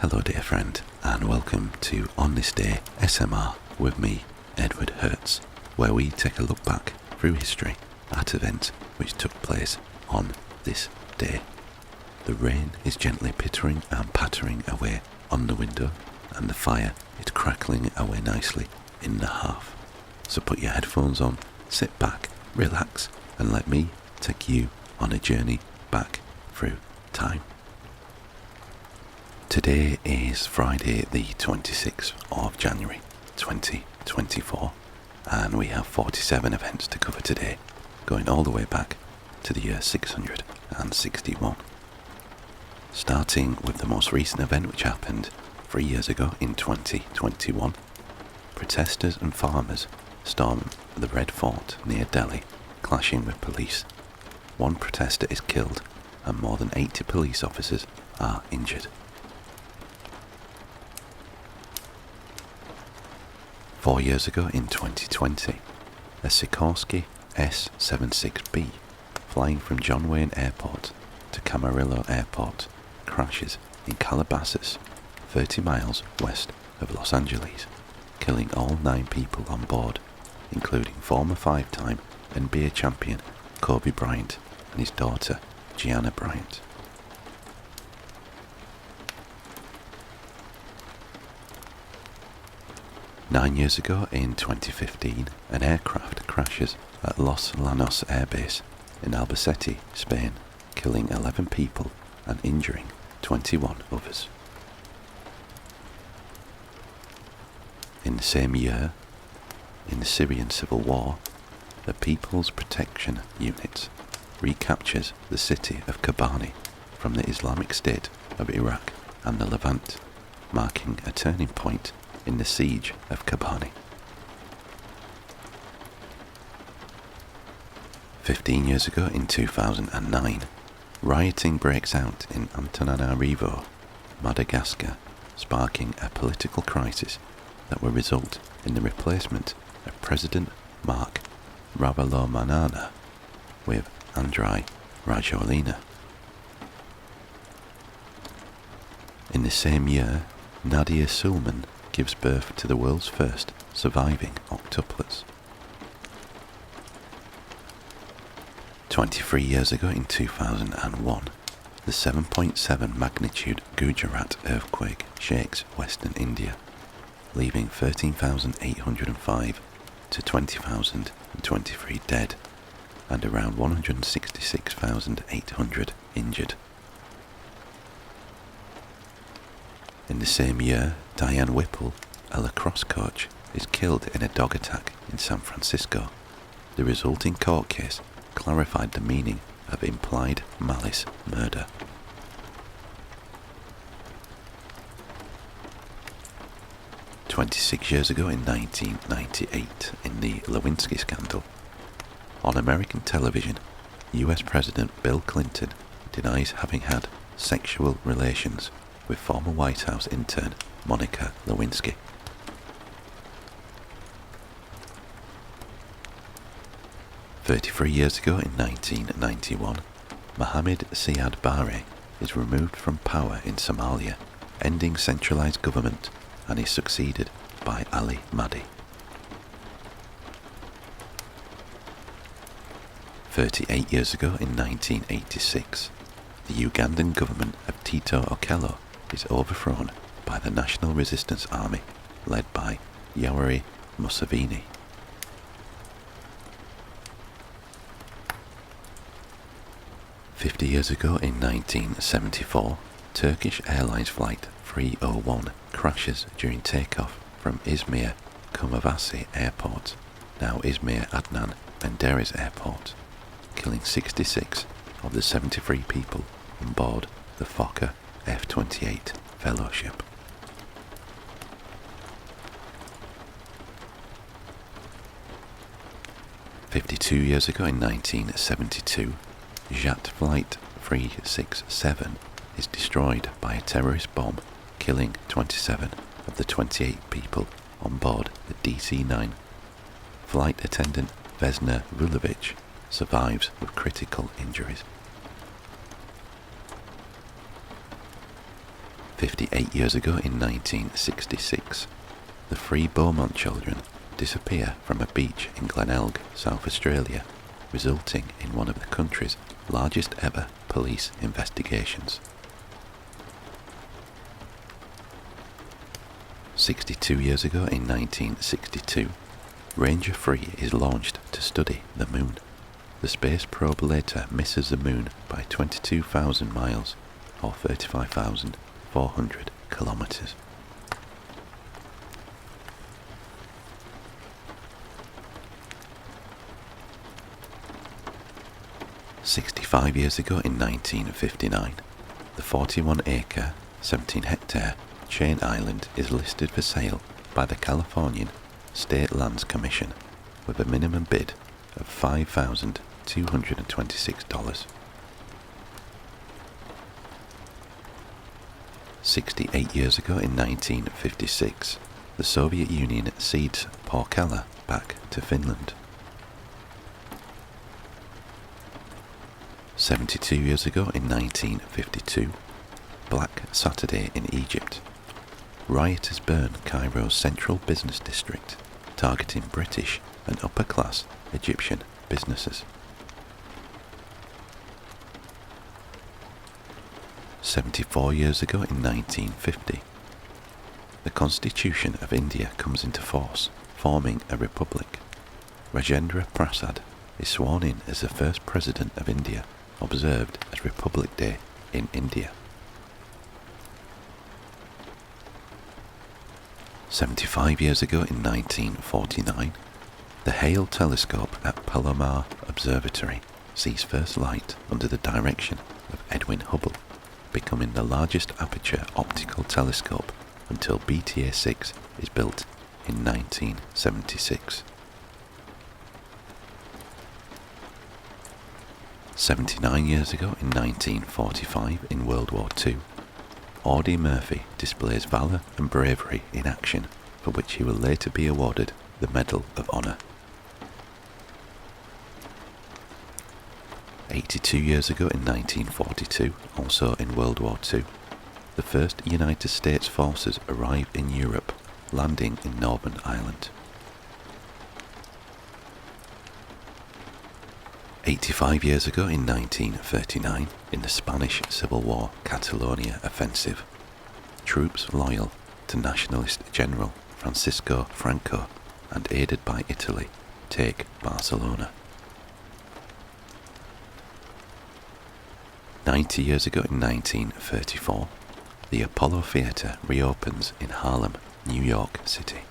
Hello dear friend, and welcome to On This Day SMR with me, Edward Hertz, where we take a look back through history at events which took place on this day. The rain is gently pittering and pattering away on the window, and the fire is crackling away nicely in the hearth. So put your headphones on, sit back, relax, and let me take you on a journey back through time. Today is Friday the 26th of January 2024, and we have 47 events to cover today, going all the way back to the year 661. Starting with the most recent event which happened 3 years ago in 2021, protesters and farmers stormed the Red Fort near Delhi, clashing with police. One protester is killed and more than 80 police officers are injured. 4 years ago in 2020, a Sikorsky S-76B flying from John Wayne Airport to Camarillo Airport crashes in Calabasas, 30 miles west of Los Angeles, killing all 9 people on board, including former 5-time NBA champion Kobe Bryant and his daughter Gianna Bryant. Nine years ago in 2015, an aircraft crashes at Los Llanos Air Base in Albacete, Spain, killing 11 people and injuring 21 others. In the same year, in the Syrian civil war, the People's Protection Unit recaptures the city of Kobani from the Islamic State of Iraq and the Levant, marking a turning point in the siege of Kobani. 15 years ago in 2009, rioting breaks out in Antananarivo, Madagascar, sparking a political crisis that will result in the replacement of President Marc Ravalomanana with Andry Rajoelina. In the same year, Nadia Sulman gives birth to the world's first surviving octuplets. 23 years ago in 2001, the 7.7 magnitude Gujarat earthquake shakes western India, leaving 13,805 to 20,023 dead and around 166,800 injured. In the same year, Diane Whipple, a lacrosse coach, is killed in a dog attack in San Francisco. The resulting court case clarified the meaning of implied malice murder. "26 years ago in 1998, in the Lewinsky scandal, on American television, US President Bill Clinton denies having had sexual relations with former White House intern Monica Lewinsky. "33 years ago in 1991, Mohamed Siad Barre is removed from power in Somalia, ending centralized government, and is succeeded by Ali Mahdi. 38 years ago in 1986, the Ugandan government of Tito Okello is overthrown by the National Resistance Army led by Yoweri Museveni. 50 years ago in 1974, Turkish Airlines Flight 301 crashes during takeoff from Izmir Kumavasi Airport, now Izmir Adnan Menderes Airport, killing 66 of the 73 people on board the Fokker F-28 Fellowship. 52 years ago in 1972, Jet Flight 367 is destroyed by a terrorist bomb, killing 27 of the 28 people on board the DC-9. Flight attendant Vesna Vulovic survives with critical injuries. 58 years ago in 1966, the three Beaumont children disappear from a beach in Glenelg, South Australia, resulting in one of the country's largest ever police investigations. 62 years ago in 1962, Ranger 3 is launched to study the moon. The space probe later misses the moon by 22,000 miles, or 35,400 kilometers. "65 years ago in 1959, the 41-acre, 17-hectare Chain Island is listed for sale by the Californian State Lands Commission with a minimum bid of $5,226. 68 years ago in 1956, the Soviet Union cedes Porkala back to Finland. 72 years ago in 1952, Black Saturday in Egypt. Rioters burn Cairo's central business district, targeting British and upper-class Egyptian businesses. 74 years ago in 1950, the Constitution of India comes into force, forming a republic. Rajendra Prasad is sworn in as the first president of India, observed as Republic Day in India. 75 years ago in 1949, the Hale telescope at Palomar Observatory sees first light under the direction of Edwin Hubble, becoming the largest aperture optical telescope until BTA-6 is built in 1976. 79 years ago in 1945, in World War II, Audie Murphy displays valour and bravery in action, for which he will later be awarded the Medal of Honour. 82 years ago in 1942, also in World War II, the first United States forces arrive in Europe, landing in Northern Ireland. 85 years ago in 1939, in the Spanish Civil War Catalonia offensive, troops loyal to Nationalist General Francisco Franco and aided by Italy take Barcelona. 90 years ago in 1934, the Apollo Theatre reopens in Harlem, New York City.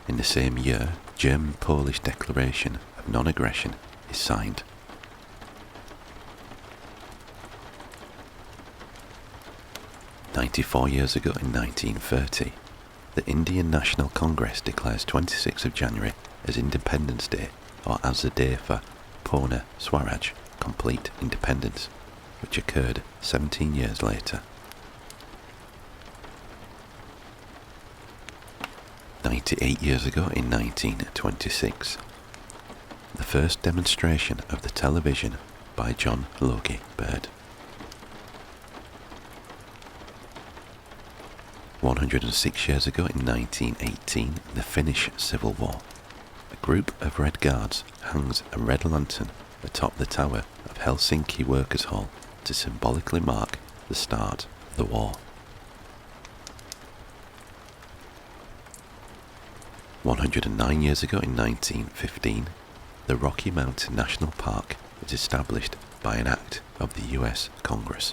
In the same year, German-Polish Declaration of Non-Aggression is signed. "94 years ago in 1930, the Indian National Congress declares 26th of January as Independence Day, or as the day for Purna Swaraj, complete independence, which occurred 17 years later. 98 years ago in 1926, the first demonstration of the television by John Logie Baird. 106 years ago in 1918, the Finnish Civil War. A group of Red Guards hangs a red lantern atop the tower of Helsinki Workers' Hall to symbolically mark the start of the war. 109 years ago in 1915, the Rocky Mountain National Park was established by an act of the US Congress.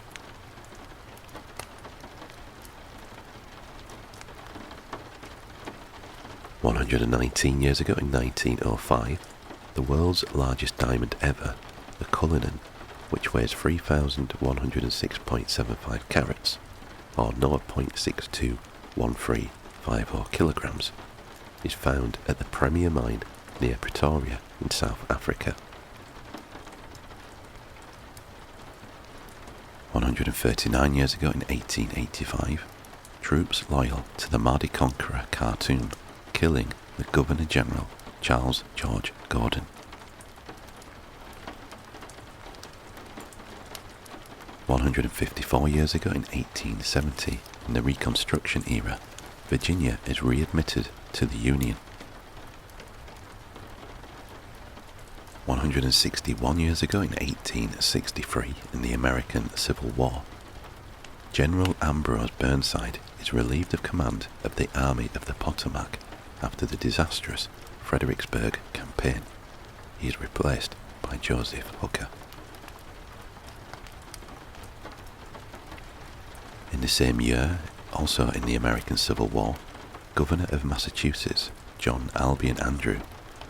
119 years ago in 1905, the world's largest diamond ever, the Cullinan, which weighs 3,106.75 carats, or 0.621350 kilograms, is found at the Premier Mine near Pretoria in South Africa. 139 years ago in 1885, troops loyal to the Mahdi Conqueror Khartoum, killing the Governor-General Charles George Gordon. 154 years ago in 1870, in the Reconstruction era, Virginia is readmitted to the Union. 161 years ago in 1863, in the American Civil War, General Ambrose Burnside is relieved of command of the Army of the Potomac after the disastrous Fredericksburg campaign. He is replaced by Joseph Hooker. In the same year, also in the American Civil War, Governor of Massachusetts, John Albion Andrew,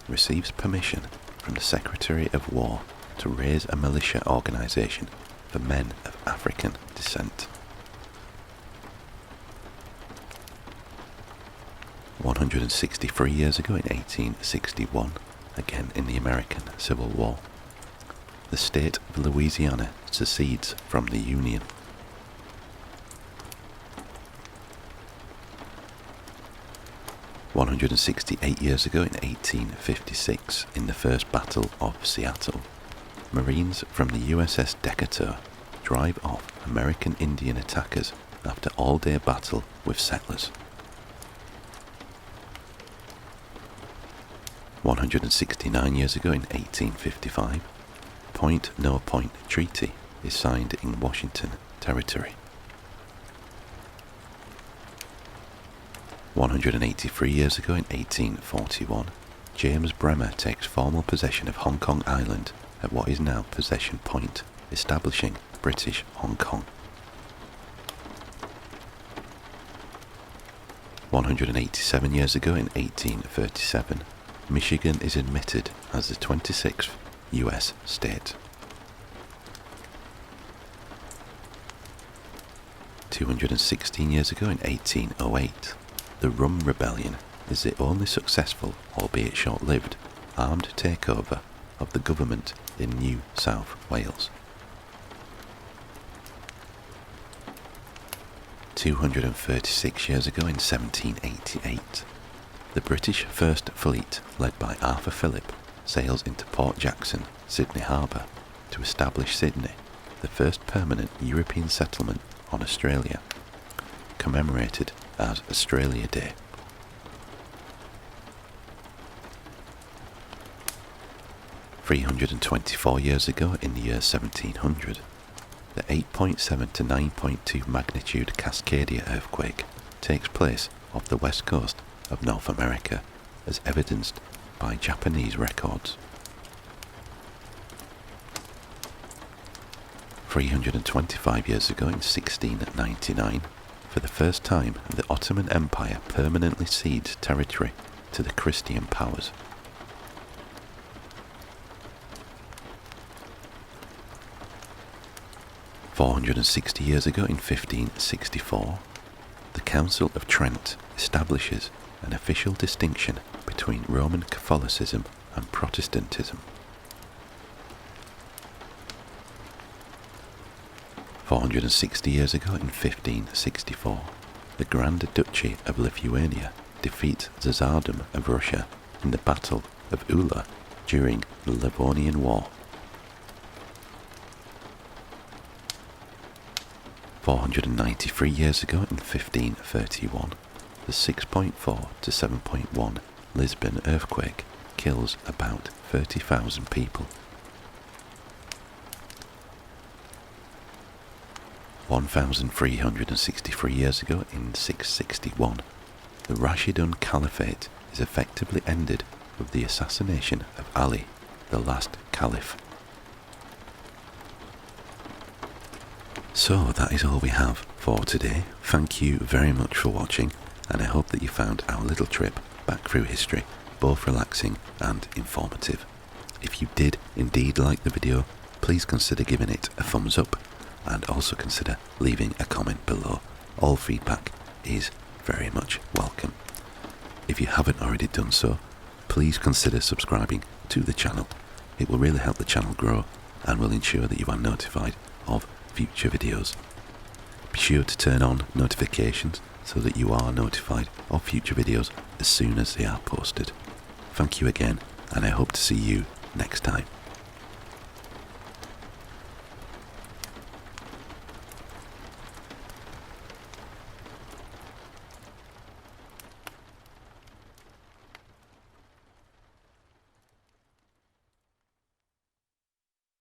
receives permission from the Secretary of War to raise a militia organization for men of African descent. 163 years ago in 1861, again in the American Civil War, the state of Louisiana secedes from the Union. 168 years ago in 1856, in the First Battle of Seattle, Marines from the USS Decatur drive off American Indian attackers after all-day battle with settlers. 169 years ago in 1855, Point-No-Point Treaty is signed in Washington Territory. 183 years ago in 1841, James Bremer takes formal possession of Hong Kong Island at what is now Possession Point, establishing British Hong Kong. 187 years ago in 1837, Michigan is admitted as the 26th US state. 216 years ago in 1808, the Rum Rebellion is the only successful, albeit short-lived, armed takeover of the government in New South Wales. 236 years ago in 1788, the British First Fleet, led by Arthur Phillip, sails into Port Jackson, Sydney Harbour, to establish Sydney, the first permanent European settlement on Australia, commemorated as Australia Day. "324 years ago, in the year 1700, the 8.7 to 9.2 magnitude Cascadia earthquake takes place off the west coast of North America, as evidenced by Japanese records. 325 years ago, in 1699, for the first time, the Ottoman Empire permanently cedes territory to the Christian powers. 460 years ago, in 1564, the Council of Trent establishes an official distinction between Roman Catholicism and Protestantism. 460 years ago, in 1564, the Grand Duchy of Lithuania defeats the Tsardom of Russia in the Battle of Ula during the Livonian War. 493 years ago, in 1531, the 6.4 to 7.1 Lisbon earthquake kills about 30,000 people. 1,363 years ago, in 661, the Rashidun Caliphate is effectively ended with the assassination of Ali, the last caliph. So that is all we have for today. Thank you very much for watching, and I hope that you found our little trip back through history both relaxing and informative. If you did indeed like the video, please consider giving it a thumbs up, and also consider leaving a comment below. All feedback is very much welcome. If you haven't already done so, please consider subscribing to the channel. It will really help the channel grow and will ensure that you are notified of future videos. Be sure to turn on notifications so that you are notified of future videos as soon as they are posted. Thank you again, and I hope to see you next time.